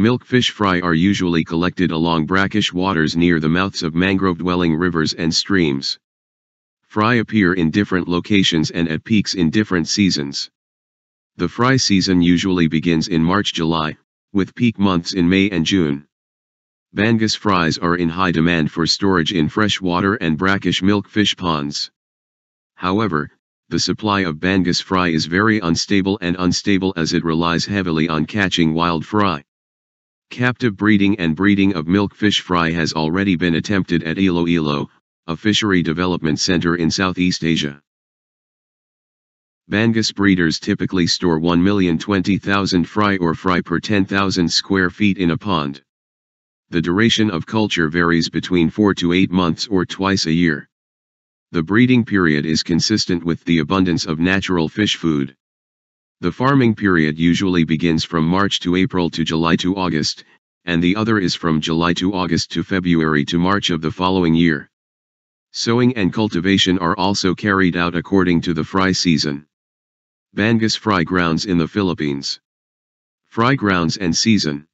Milkfish fry are usually collected along brackish waters near the mouths of mangrove-dwelling rivers and streams. Fry appear in different locations and at peaks in different seasons. The fry season usually begins in March-July, with peak months in May and June. Bangus fries are in high demand for storage in freshwater and brackish milkfish ponds. However, the supply of Bangus fry is very unstable as it relies heavily on catching wild fry. Captive breeding and breeding of milkfish fry has already been attempted at Iloilo, a fishery development center in Southeast Asia. Bangus breeders typically store 1,020,000 fry or fry per 10,000 square feet in a pond. The duration of culture varies between 4 to 8 months or twice a year. The breeding period is consistent with the abundance of natural fish food. The farming period usually begins from March to April to July to August, and the other is from July to August to February to March of the following year. Sowing and cultivation are also carried out according to the fry season. Bangus fry grounds in the Philippines. Fry grounds and season.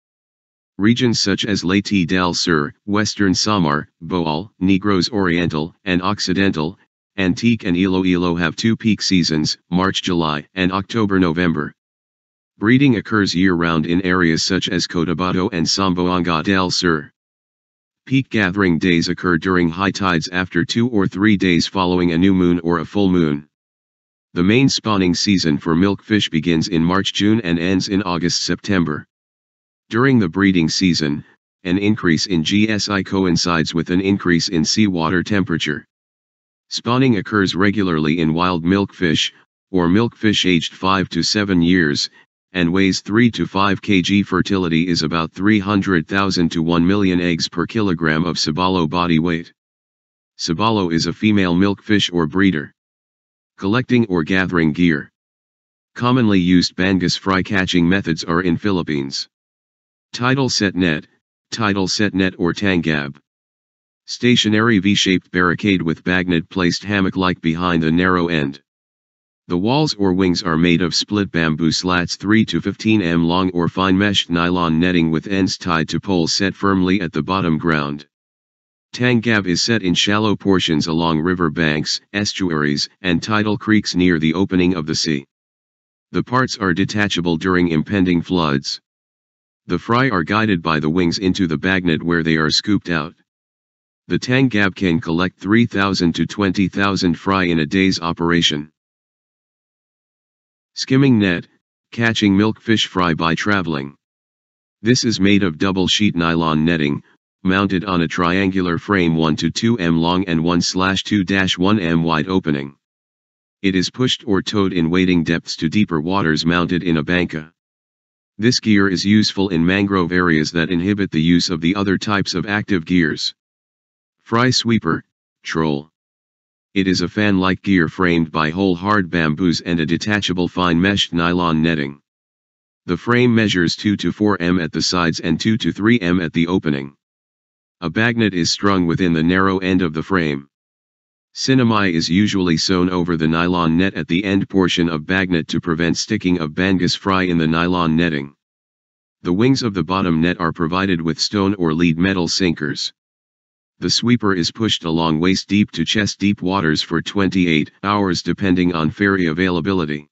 Regions such as Leyte del Sur, Western Samar, Bohol, Negros Oriental and Occidental, Antique and Iloilo have two peak seasons, March-July and October-November. Breeding occurs year-round in areas such as Cotabato and Zamboanga del Sur. Peak gathering days occur during high tides after 2 or 3 days following a new moon or a full moon. The main spawning season for milkfish begins in March-June and ends in August-September. During the breeding season, an increase in GSI coincides with an increase in seawater temperature. Spawning occurs regularly in wild milkfish, or milkfish aged 5 to 7 years, and weighs 3 to 5 kg. Fertility is about 300,000 to 1 million eggs per kilogram of sabalo body weight. Sabalo is a female milkfish or breeder. Collecting or gathering gear. Commonly used Bangus fry catching methods are in Philippines. Tidal set net or tangab. Stationary V-shaped barricade with bagnet placed hammock-like behind the narrow end. The walls or wings are made of split bamboo slats 3 to 15 m long or fine meshed nylon netting with ends tied to poles set firmly at the bottom ground. Tangab is set in shallow portions along river banks, estuaries, and tidal creeks near the opening of the sea. The parts are detachable during impending floods. The fry are guided by the wings into the bagnet where they are scooped out. The tangab can collect 3,000 to 20,000 fry in a day's operation. Skimming net, catching milkfish fry by traveling. This is made of double-sheet nylon netting, mounted on a triangular frame 1 to 2 m long and 1/2-1 m wide opening. It is pushed or towed in wading depths to deeper waters mounted in a banca. This gear is useful in mangrove areas that inhibit the use of the other types of active gears. Fry sweeper, troll. It is a fan-like gear framed by whole hard bamboos and a detachable fine meshed nylon netting. The frame measures 2 to 4 m at the sides and 2 to 3 m at the opening. A bagnet is strung within the narrow end of the frame. Sinamay is usually sewn over the nylon net at the end portion of bagnet to prevent sticking of Bangus fry in the nylon netting. The wings of the bottom net are provided with stone or lead metal sinkers. The sweeper is pushed along waist-deep to chest-deep waters for 28 hours depending on ferry availability.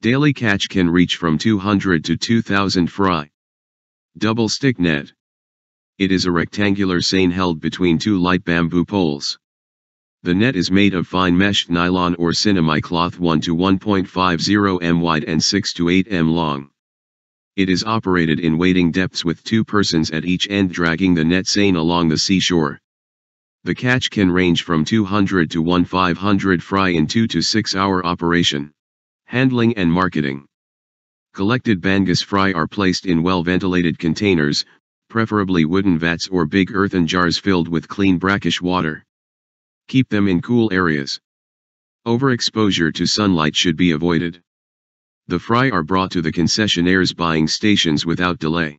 Daily catch can reach from 200 to 2,000 fry. Double stick net. It is a rectangular seine held between two light bamboo poles. The net is made of fine meshed nylon or sinamay cloth 1 to 1.50 m wide and 6 to 8 m long. It is operated in wading depths with 2 persons at each end dragging the net seine along the seashore. The catch can range from 200 to 1,500 fry in 2 to 6 hour operation. Handling and marketing. Collected Bangus fry are placed in well-ventilated containers, preferably wooden vats or big earthen jars filled with clean brackish water. Keep them in cool areas. Overexposure to sunlight should be avoided. The fry are brought to the concessionaire's buying stations without delay.